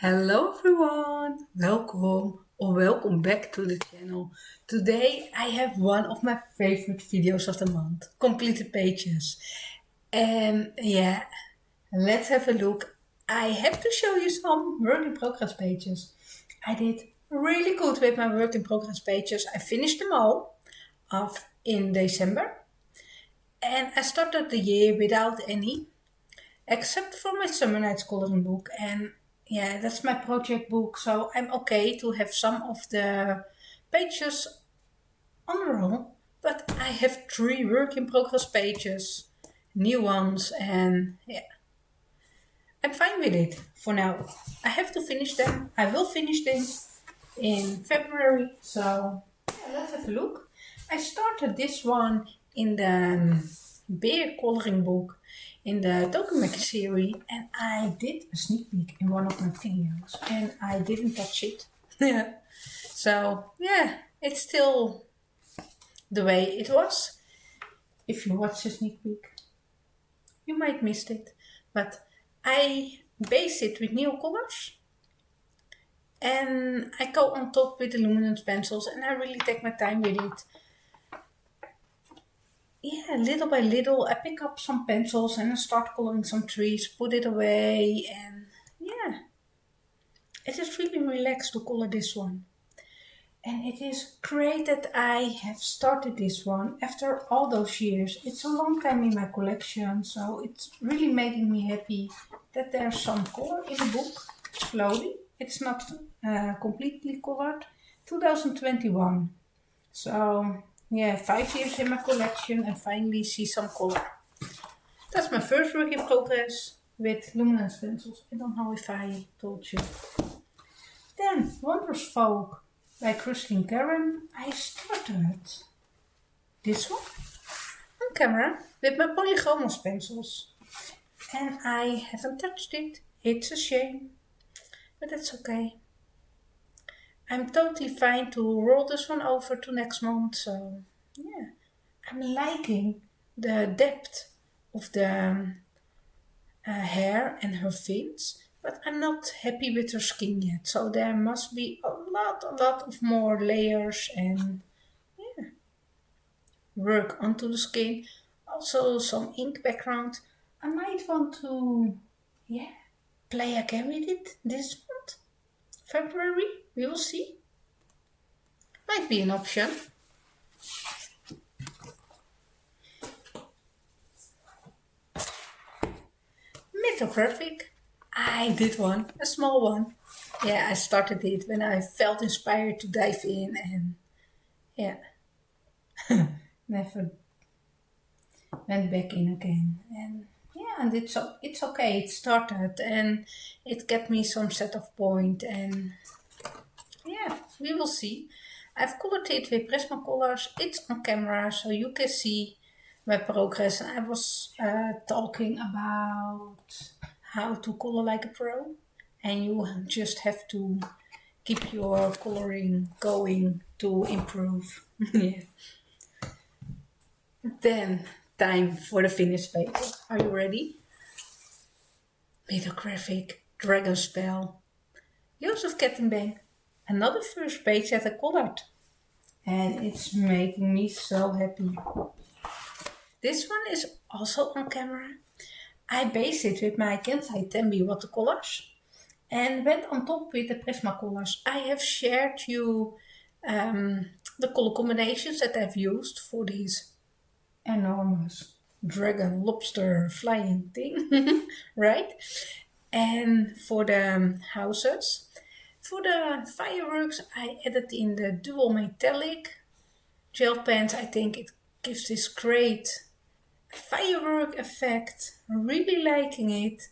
Hello everyone, welcome or welcome back to the channel. Today I have one of my favorite videos of the month, completed pages. And yeah, let's have a look. I have to show you some work in progress pages. I did really good with my work in progress pages. I finished them all off in December and I started the year without any except for my summer nights coloring book. And yeah, that's my project book, so I'm okay to have some of the pages on the roll. But I have 3 work in progress pages, new ones, and yeah, I'm fine with it for now. I have to finish them. I will finish them in February, so yeah, let's have a look. I started this one in the beer coloring book in the document series, and I did a sneak peek in one of my videos and I didn't touch it. Yeah. So yeah, it's still the way it was. If you watch the sneak peek, you might missed it. But I base it with new colors and I go on top with the luminance pencils and I really take my time with it. Yeah, little by little, I pick up some pencils and I start coloring some trees, put it away, and yeah, it is really relaxed to color this one. And it is great that I have started this one after all those years. It's a long time in my collection, so it's really making me happy that there's some color in the book, slowly. It's not completely colored. 2021. So yeah, 5 years in my collection and finally see some color. That's my first work in progress with luminance pencils. I don't know if I told you. Then Wondrous Folk by Christine Karen. I started this one on camera with my Polygonals pencils. And I haven't touched it. It's a shame, but it's okay. I'm totally fine to roll this one over to next month. So yeah, I'm liking the depth of the hair and her fins, but I'm not happy with her skin yet. So there must be a lot of more layers and yeah, work onto the skin. Also some ink background. I might want to, yeah, play again with it this month, February. We will see. Might be an option. Mythographic. I did one, a small one. Yeah, I started it when I felt inspired to dive in and yeah, never went back in again. And yeah, and it's okay. It started and it get me some set of point and yeah, we will see. I've colored it with Prismacolors. It's on camera so you can see my progress. And I was talking about how to color like a pro, and you just have to keep your coloring going to improve. Yeah. Then time for the finished paper. Are you ready? Mythographic Dragon Spell. Joseph Kettenbank. Another first page that I colored. And it's making me so happy. This one is also on camera. I based it with my Kensai Tenbi watercolors and went on top with the Prismacolors. I have shared you the color combinations that I've used for these enormous dragon lobster flying thing, right? And for the houses. For the fireworks, I added in the dual metallic gel pens. I think it gives this great firework effect. Really liking it.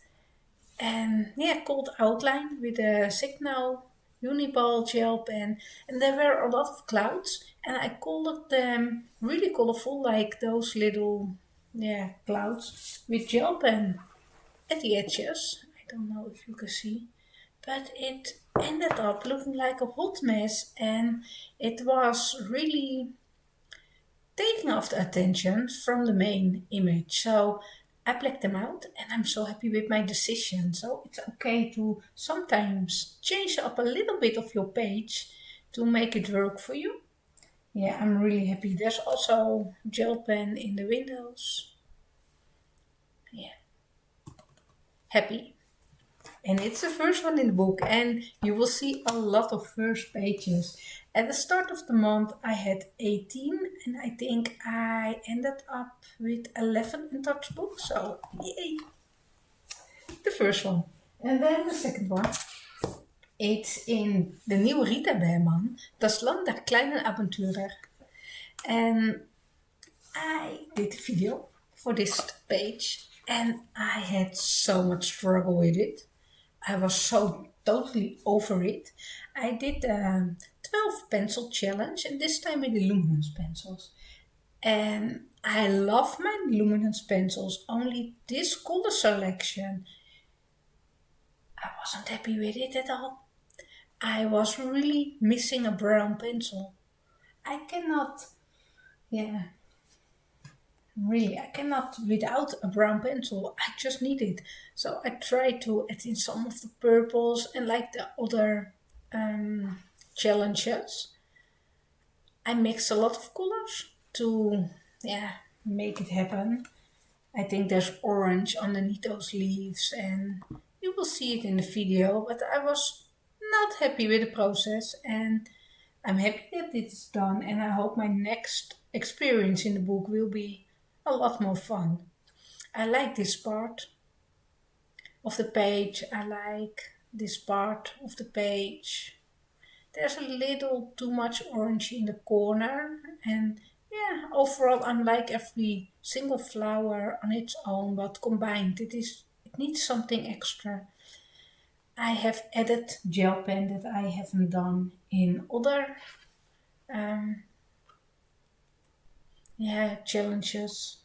And yeah, cold outline with a signal uniball gel pen. And there were a lot of clouds, and I colored them really colorful, like those little clouds with gel pen at the edges. I don't know if you can see, but it ended up looking like a hot mess, and it was really taking off the attention from the main image. So I blacked them out and I'm so happy with my decision. So it's okay to sometimes change up a little bit of your page to make it work for you. Yeah, I'm really happy. There's also gel pen in the windows. Yeah, happy. And it's the first one in the book, and you will see a lot of first pages. At the start of the month, I had 18, and I think I ended up with 11 in Dutch book. So, yay! The first one. And then the second one. It's in de nieuwe Rita Berman, Das Land der kleinen Abenteurer. And I did a video for this page, and I had so much struggle with it. I was so totally over it. I did a 12 pencil challenge, and this time with the luminance pencils. And I love my luminance pencils, only this color selection, I wasn't happy with it at all. I was really missing a brown pencil. I cannot, yeah, really, I cannot without a brown pencil. I just need it. So I tried to add in some of the purples and like the other challenges. I mix a lot of colors to, yeah, make it happen. I think there's orange underneath those leaves, and you will see it in the video, but I was not happy with the process, and I'm happy that it's done, and I hope my next experience in the book will be a lot more fun. I like this part of the page. I like this part of the page. There's a little too much orange in the corner, and yeah, overall I like every single flower on its own, but combined it needs something extra. I have added gel pen that I haven't done in other challenges,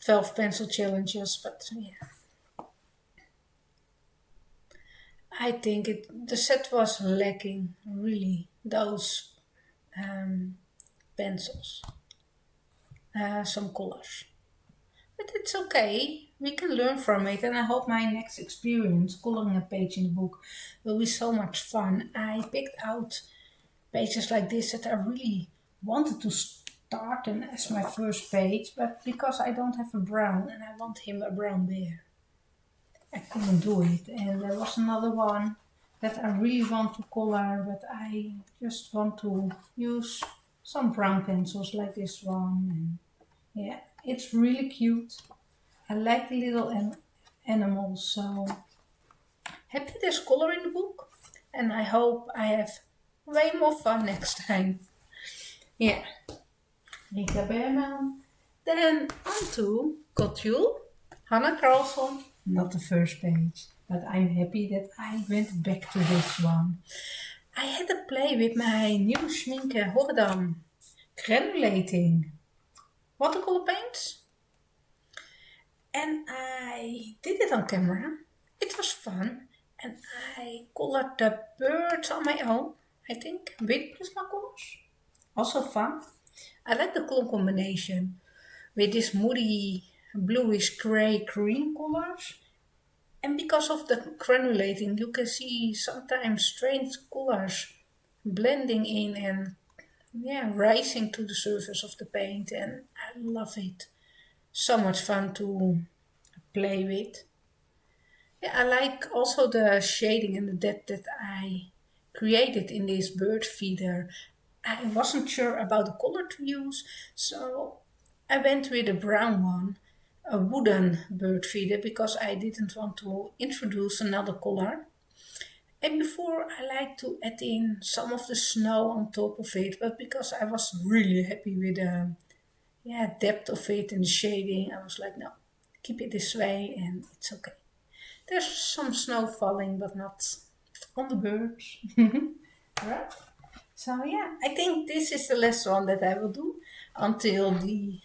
12 pencil challenges, but yeah, I think the set was lacking really those pencils, some colors. But it's okay. We can learn from it, and I hope my next experience coloring a page in the book will be so much fun. I picked out pages like this that I really wanted to start them as my first page, but because I don't have a brown and I want him a brown bear, I couldn't do it. And there was another one that I really want to color, but I just want to use some brown pencils like this one. And yeah, it's really cute. I like the little animals, so happy there's color in the book, and I hope I have way more fun next time. Yeah, Rita Berman. Then on to Couture, Hannah Carlson, not the first page, but I'm happy that I went back to this one. I had to play with my new Schminke Hordam granulating watercolor paints. And I did it on camera. It was fun. And I colored the birds on my own, I think, with Prismacolors. Also fun. I like the color combination with this moody bluish gray green colors. And because of the granulating, you can see sometimes strange colors blending in and yeah, rising to the surface of the paint. And I love it. So much fun to play with. Yeah, I like also the shading and the depth that I created in this bird feeder. I wasn't sure about the color to use, so I went with a brown one, a wooden bird feeder, because I didn't want to introduce another color. And before I like to add in some of the snow on top of it, but because I was really happy with the depth of it and the shading, I was like, no, keep it this way and it's okay. There's some snow falling, but not on the birds. Right? So yeah, I think this is the last one that I will do until the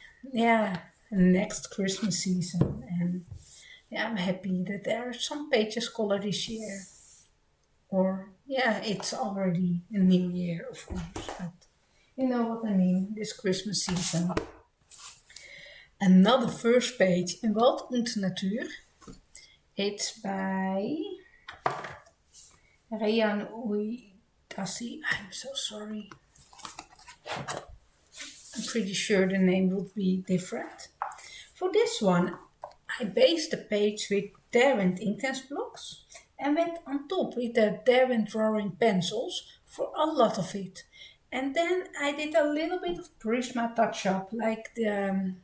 next Christmas season. And yeah, I'm happy that there are some pages colored this year. Or yeah, it's already a new year, of course, but you know what I mean. This Christmas season. Another first page in Wald und Natuur. It's by Rayan Uydasi. I'm so sorry. I'm pretty sure the name would be different. For this one, I based the page with Derwent Inktense blocks and went on top with the Derwent drawing pencils for a lot of it. And then I did a little bit of Prisma touch-up, like the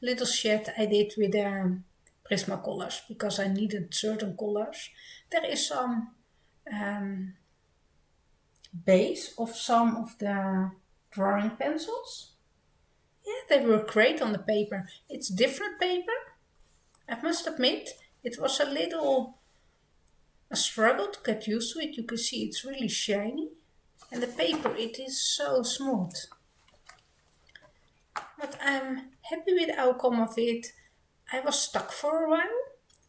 little shed I did with the Prisma colors, because I needed certain colors. There is some base of some of the drawing pencils. Yeah, they were great on the paper. It's different paper, I must admit. It was a struggle to get used to it. You can see it's really shiny. And the paper, it is so smooth. But I'm happy with the outcome of it. I was stuck for a while.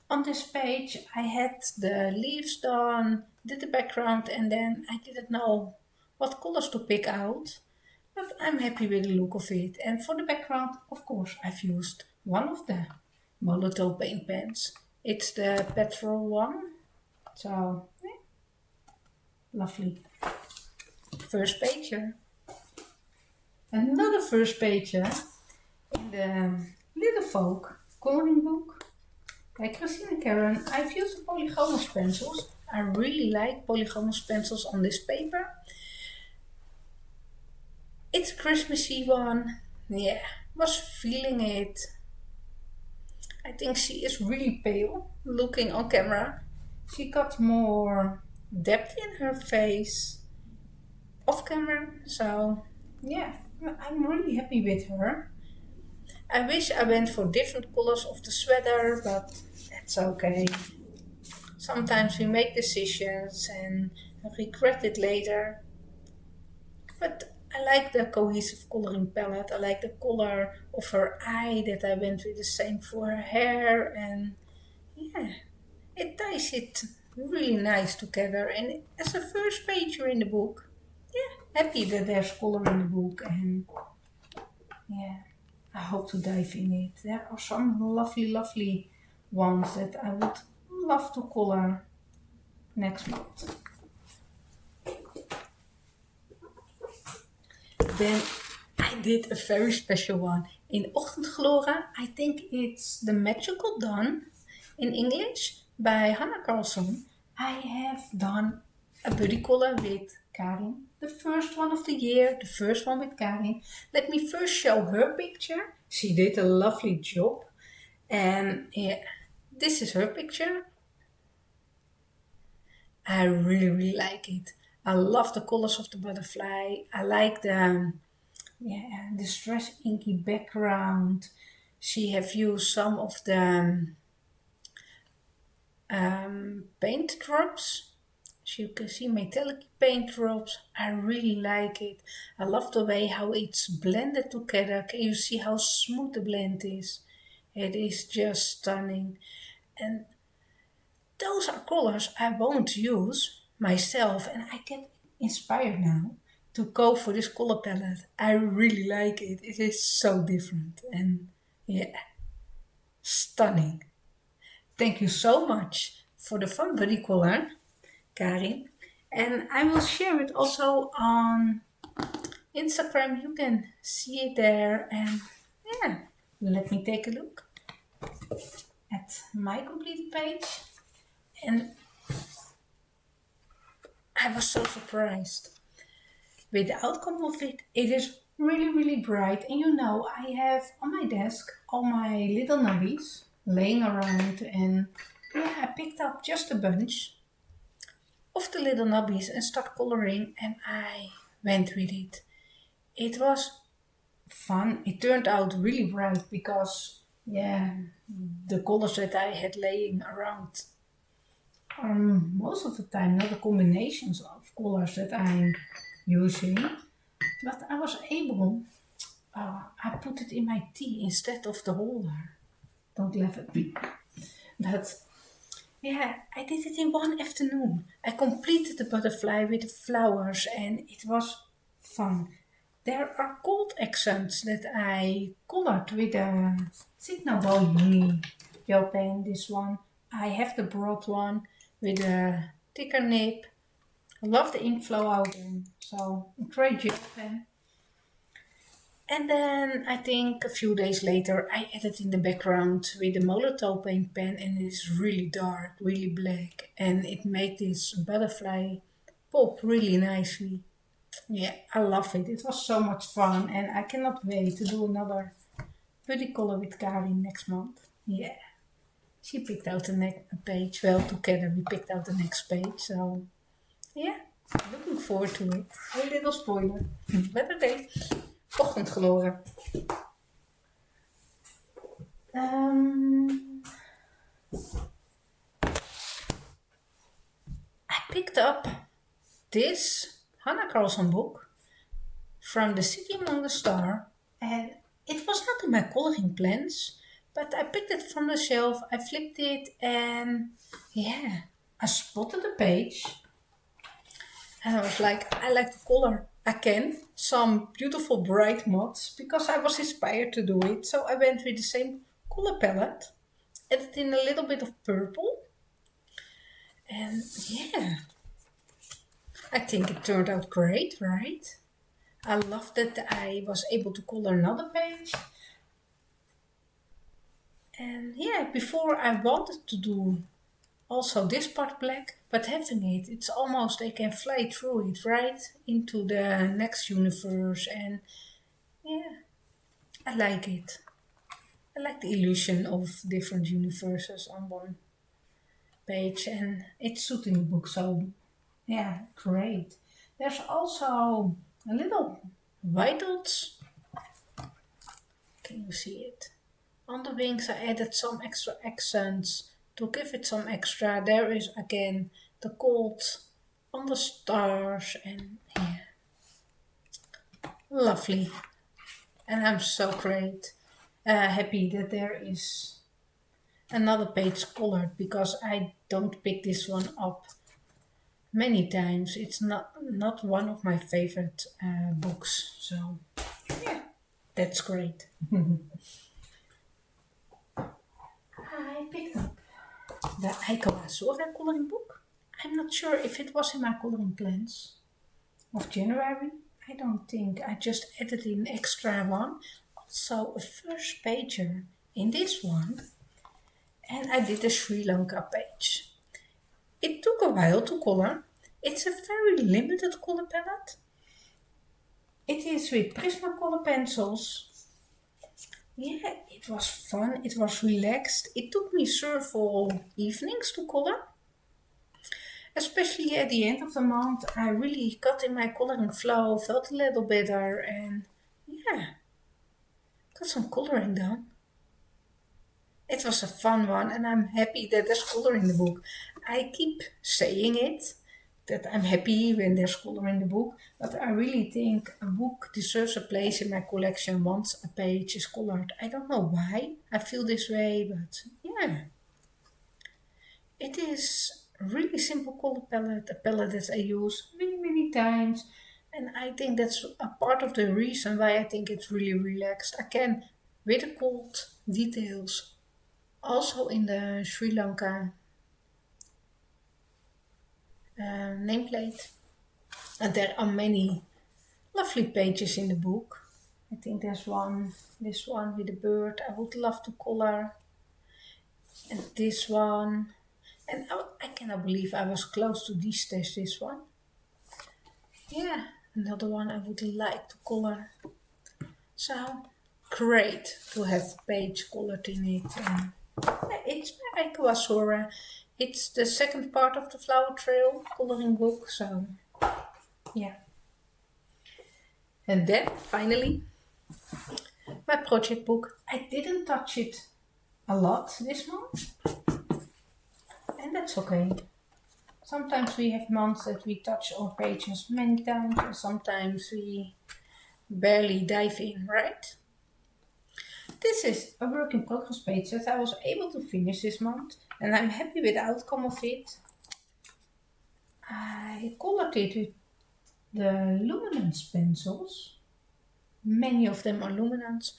On this page, I had the leaves done, did the background, and then I didn't know what colors to pick out. But I'm happy with the look of it. And for the background, of course, I've used one of the Molotow paint pens. It's the petrol one. So, yeah, lovely. First pager. Another first pager in the Little Folk coloring book by Christine Karen. I've used the polygonal pencils. I really like polygonal pencils on this paper. It's a Christmassy one. Yeah, was feeling it. I think she is really pale looking on camera. She got more depth in her face off camera. So yeah, I'm really happy with her. I wish I went for different colors of the sweater, but that's okay. Sometimes we make decisions and regret it later. But I like the cohesive coloring palette. I like the color of her eye that I went with the same for her hair, and yeah, it ties it really nice together. And as a first pager in the book, yeah, happy that there's color in the book, and yeah, I hope to dive in it. There are some lovely ones that I would love to color next month. Then I did a very special one. In Ochtendgloren, I think it's The Magical Dawn in English by Hannah Carlson. I have done a buddy color with Karin. The first one of the year, the first one with Karin. Let me first show her picture. She did a lovely job. And yeah, this is her picture. I really like it. I love the colors of the butterfly. I like the distress inky background. She have used some of the paint drops. As you can see, metallic paint drops. I really like it. I love the way how it's blended together. Can you see how smooth the blend is? It is just stunning. And those are colors I won't use myself, and I get inspired now to go for this color palette. I really like it. It is so different and yeah, stunning. Thank you so much for the fun buddy color, Karin. And I will share it also on Instagram. You can see it there. And yeah, let me take a look at my completed page. And I was so surprised with the outcome of it. It is really bright. And you know, I have on my desk all my little nubbies laying around, and yeah, I picked up just a bunch of the little nubbies and start coloring, and I went with it. It was fun. It turned out really bright because yeah, the colors that I had laying around are most of the time not the combinations of colors that I'm using, but I was able, I put it in my tea instead of the holder. Don't laugh at me. But yeah, I did it in one afternoon. I completed the butterfly with the flowers and it was fun. There are gold accents that I colored with a Signal Uni gel pen. This one. I have the broad one with a thicker nib. I love the ink flow out in. So great gel pen. And then I think a few days later I added in the background with the Molotov paint pen, and it is really dark, really black, and it made this butterfly pop really nicely. Yeah, I love it. It was so much fun, and I cannot wait to do another buddy color with Karin next month. Yeah, she picked out the next page. Well, together we picked out the next page. So yeah, looking forward to it. A little spoiler, but okay. Ochtendgloren. I picked up this Hannah Carlson book from The City Among the Stars, and it was not in my coloring plans, but I picked it from the shelf, I flipped it, and yeah, I spotted the page, and I was like, I like to color. I can some beautiful bright mods because I was inspired to do it, so I went with the same color palette, added in a little bit of purple, and yeah, I think it turned out great, right? I love that I was able to color another page. And yeah, before I wanted to do also this part black, but having it, it's almost I can fly through it right into the next universe. And yeah, I like it. I like the illusion of different universes on one page, and it's suiting the book, so yeah, great. There's also a little white dots. Can you see it? On the wings I added some extra accents to give it some extra. There is again the gold on the stars, and yeah, lovely. And I'm so great happy that there is another page colored because I don't pick this one up many times. It's not one of my favorite books, so yeah, that's great. I picked up the Eiko Azora coloring book. I'm not sure if it was in my coloring plans of January. I don't think. I just added in extra one. Also a first pager in this one. And I did a Sri Lanka page. It took a while to color. It's a very limited color palette. It is with Prismacolor pencils. Yeah, it was fun. It was relaxed. It took me several evenings to color. Especially at the end of the month, I really got in my coloring flow, felt a little better, and yeah, got some coloring done. It was a fun one, and I'm happy that there's color in the book. I keep saying it that I'm happy when there's color in the book, but I really think a book deserves a place in my collection once a page is colored. I don't know why I feel this way, but yeah. It is a really simple color palette, a palette that I use many, many times. And I think that's a part of the reason why I think it's really relaxed. I can, with the gold details, also in the Sri Lanka nameplate. And there are many lovely pages in the book. I think there's one, this one with a bird I would love to color. And this one. And I cannot believe I was close to de-stash this one. Yeah, another one I would like to color. So great to have page colored in it. And yeah, it's by Aquasora. It's the second part of the Flower Trail coloring book. So yeah. And then finally, my project book. I didn't touch it a lot this month, and that's okay. Sometimes we have months that we touch our pages many times, and sometimes we barely dive in, right? This is a work in progress page that I was able to finish this month, and I'm happy with the outcome of it. I colored it with the luminance pencils, Many of them are luminance.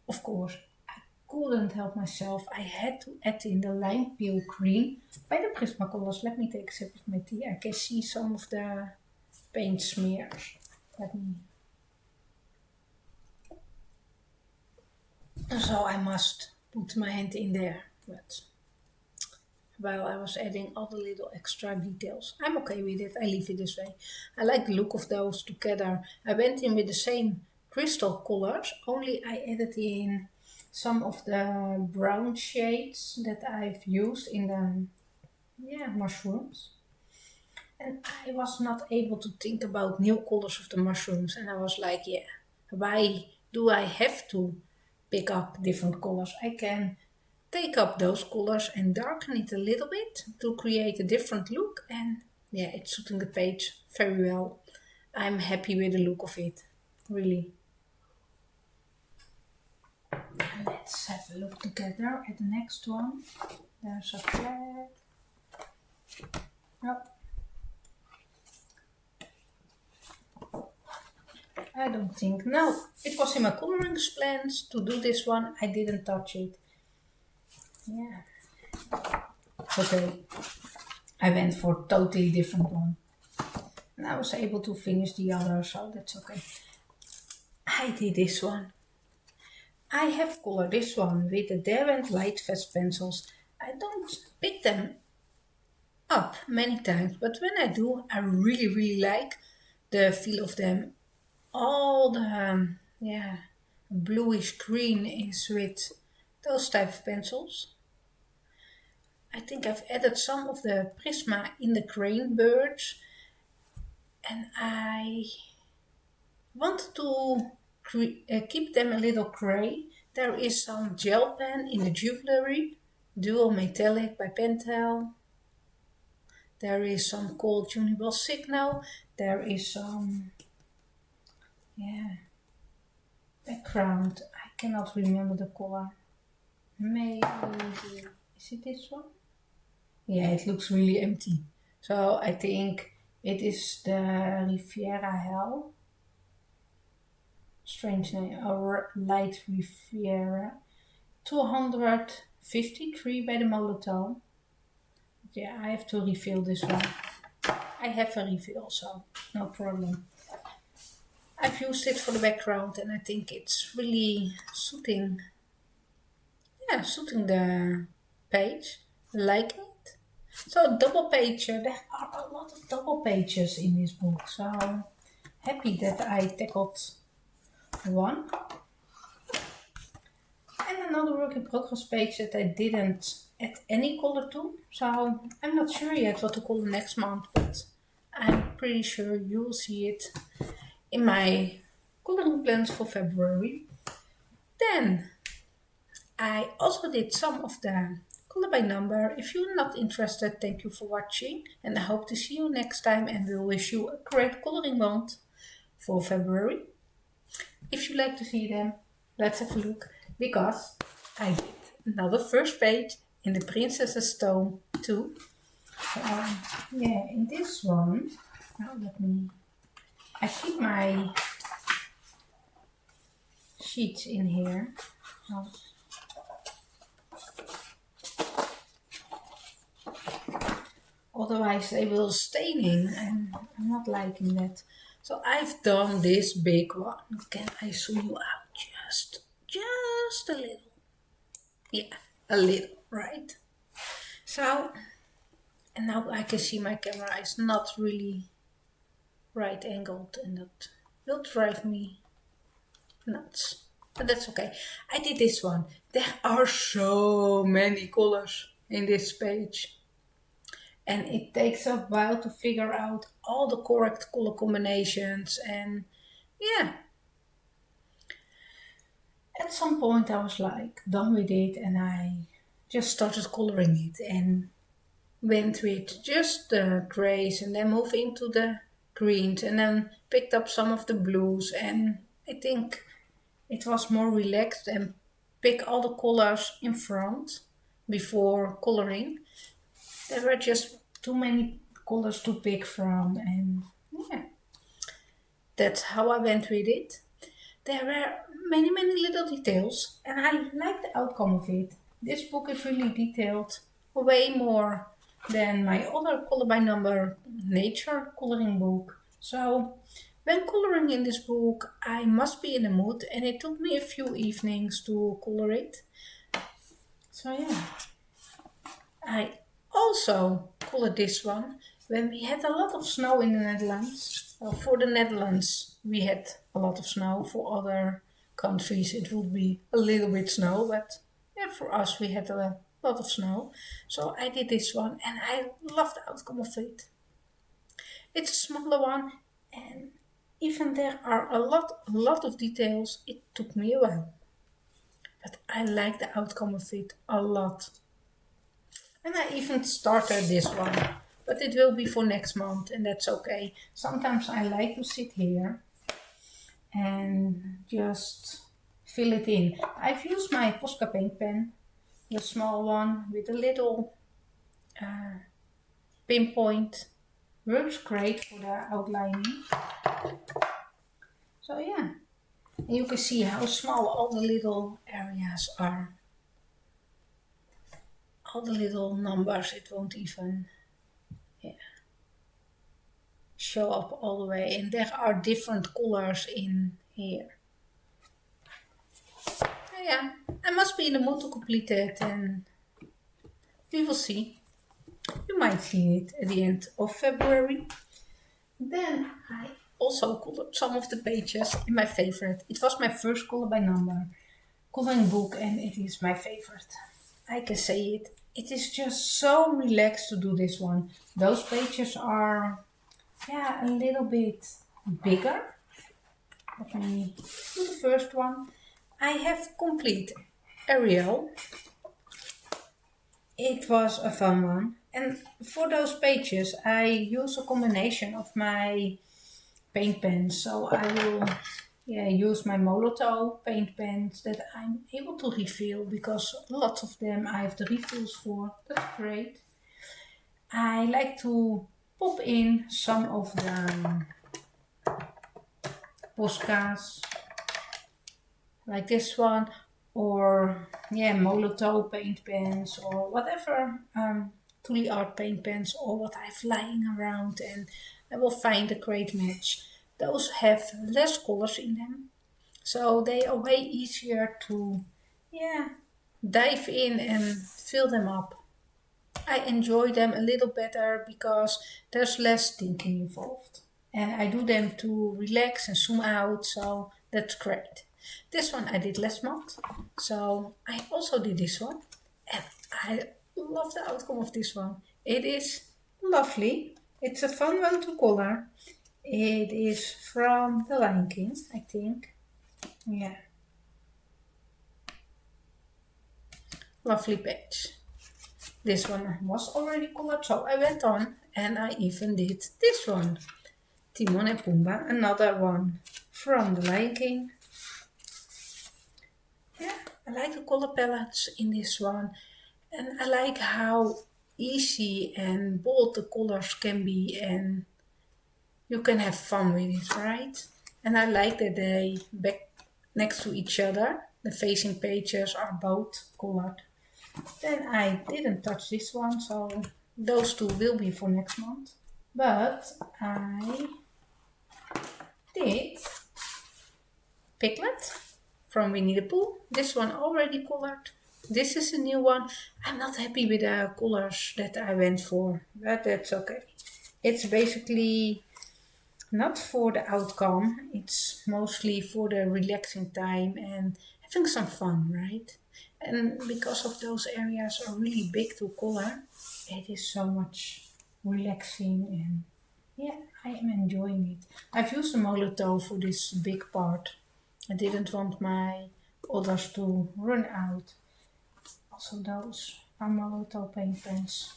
Of course, I couldn't help myself. I had to add in the lime peel green by the Prismacolors. Let me take a sip of my tea. I can see some of the paint smears. Let me. So I must put my hand in there. But while I was adding all the little extra details, I'm okay with it. I leave it this way. I like the look of those together. I went in with the same crystal colors, only I added in some of the brown shades that I've used in the mushrooms. And I was not able to think about new colors of the mushrooms, and I was like, yeah, why do I have to pick up different colors? I can take up those colors and darken it a little bit to create a different look, and yeah, it's suiting the page very well. I'm happy with the look of it, really. Let's have a look together at the next one. There's a flag. Oh, I don't think. No, it was in my coloring plans to do this one. I didn't touch it. Yeah. Okay. I went for a totally different one. And I was able to finish the other, so that's okay. I did this one. I have colored this one with the Derwent Light Fast pencils. I don't pick them up many times, but when I do, I really like the feel of them. All the bluish green is with those type of pencils. I think I've added some of the Prisma in the crane birds, and I want to keep them a little grey. There is some gel pen in the jewelry, dual metallic by Pentel. There is some called Uniball Signal. There is some background. I cannot remember the color. Maybe is it this one? Yeah, it looks really empty. So I think it is the Riviera Hell. Strange name, or Light Riviera. 253 by the Molotov. Yeah, I have to refill this one. I have a refill, so no problem. I've used it for the background and I think it's really suiting the page. I like it. So double page, there are a lot of double pages in this book, so happy that I tackled one. And another work in progress page that I didn't add any color to, so I'm not sure yet what to color next month, but I'm pretty sure you'll see it in my coloring plans for February. Then I also did some of the color by number. If you're not interested, thank you for watching, and I hope to see you next time, and will wish you a great coloring month for February. If you like to see them, let's have a look, because I did another first page in the Princess's Stone too. In this one, I keep my sheets in here. Otherwise they will staining, and I'm not liking that. So I've done this big one. Can I zoom you out just a little? Yeah, a little, right? So, and now I can see my camera is not really right angled, and that will drive me nuts. But that's okay. I did this one. There are so many colors in this page. And it takes a while to figure out all the correct color combinations, and yeah. At some point I was like done with it, and I just started coloring it and went with just the grays and then moved into the greens and then picked up some of the blues, and I think it was more relaxed and pick all the colors in front before coloring. There were just too many colors to pick from, and yeah, that's how I went with it. There were many, many little details, and I like the outcome of it. This book is really detailed, way more than my other color by number nature coloring book. So, when coloring in this book, I must be in the mood, and it took me a few evenings to color it. So, yeah. I also colored this one when we had a lot of snow in the Netherlands. Well, for the Netherlands, we had a lot of snow. For other countries, it would be a little bit snow, but yeah, for us, we had a lot of snow. So I did this one, and I love the outcome of it. It's a smaller one, and even there are a lot of details. It took me a while, but I like the outcome of it a lot. And I even started this one, but it will be for next month, and that's okay. Sometimes I like to sit here and just fill it in. I've used my Posca paint pen, the small one with a little pinpoint. Works great for the outlining. So yeah, and you can see how small all the little areas are. All the little numbers, it won't even show up all the way, and there are different colors in here. Yeah, I must be in the mood to complete it, and we will see. You might see it at the end of February. Then I also colored some of the pages in my favorite. It was my first color by number coloring book, and it is my favorite. I can say it. It is just so relaxed to do this one. Those pages are, yeah, a little bit bigger. Let me do the first one. I have complete Ariel. It was a fun one. And for those pages, I use a combination of my paint pens. So I will use my Molotov paint pens that I'm able to refill because lots of them I have the refills for. That's great. I like to pop in some of the Poscas like this one, or Molotov paint pens, or whatever Tuli art paint pens, or what I have lying around, and I will find a great match. Those have less colors in them, so they are way easier to dive in and fill them up. I enjoy them a little better because there's less thinking involved. And I do them to relax and zoom out, so that's great. This one I did last month, so I also did this one. And I love the outcome of this one. It is lovely. It's a fun one to color. It is from The Lion King, I think. Yeah. Lovely page. This one was already colored, so I went on and I even did this one. Timon and Pumbaa, another one from The Lion King. Yeah, I like the color palettes in this one, and I like how easy and bold the colors can be, and you can have fun with it, right? And I like that they back next to each other. The facing pages are both colored. Then I didn't touch this one, so those two will be for next month. But I did Piglet from Winnie the Pooh. This one already colored. This is a new one. I'm not happy with the colors that I went for, but that's okay. It's basically not for the outcome. It's mostly for the relaxing time and having some fun, right? And because of those areas are really big to color, it is so much relaxing, and yeah, I am enjoying it. I've used the Molotov for this big part. I didn't want my others to run out. Also those are Molotov paint pens.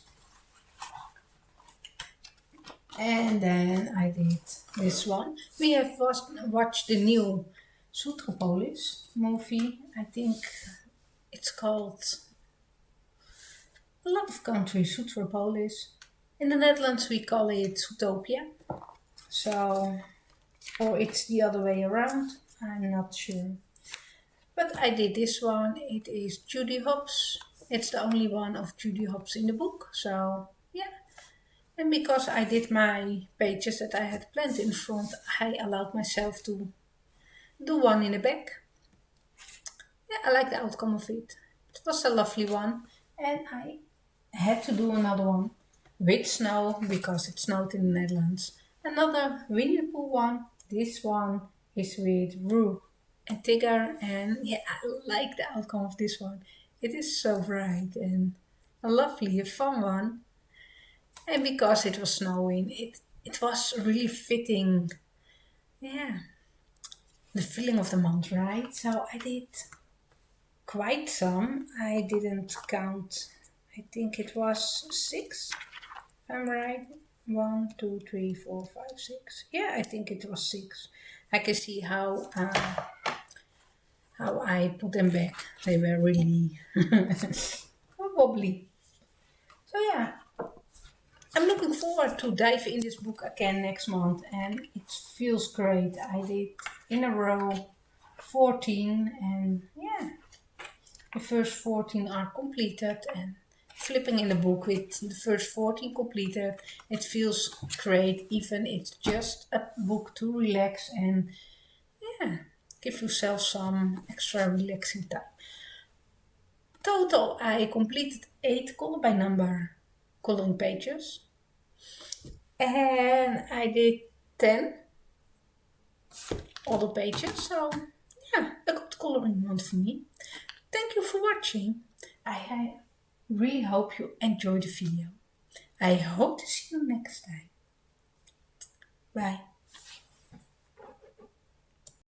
And then I did this one. We have watched the new Zootropolis movie. I think it's called, a lot of countries, Zootropolis. In the Netherlands we call it Zootopia. So, or it's the other way around. I'm not sure. But I did this one. It is Judy Hopps. It's the only one of Judy Hopps in the book. So yeah. And because I did my pages that I had planned in front, I allowed myself to do one in the back. Yeah, I like the outcome of it. It was a lovely one. And I had to do another one with snow because it snowed in the Netherlands. Another Winnie the Pooh one. This one is with Roo and Tigger, and yeah, I like the outcome of this one. It is so bright and a lovely, a fun one. And because it was snowing, it was really fitting. Yeah, the feeling of the month, right? So I did quite some. I didn't count. I think it was six. If I'm right. One, two, three, four, five, six. Yeah, I think it was six. I can see how I put them back. They were really wobbly. So yeah, I'm looking forward to dive in this book again next month, and it feels great. I did in a row 14, and yeah, the first 14 are completed, and flipping in the book with the first 14 completed, it feels great. Even it's just a book to relax and yeah, give yourself some extra relaxing time. Total, I completed 8 color by number coloring pages, and I did 10 other pages. So yeah, a good coloring month for me. Thank you for watching. I really hope you enjoyed the video. I hope to see you next time. Bye.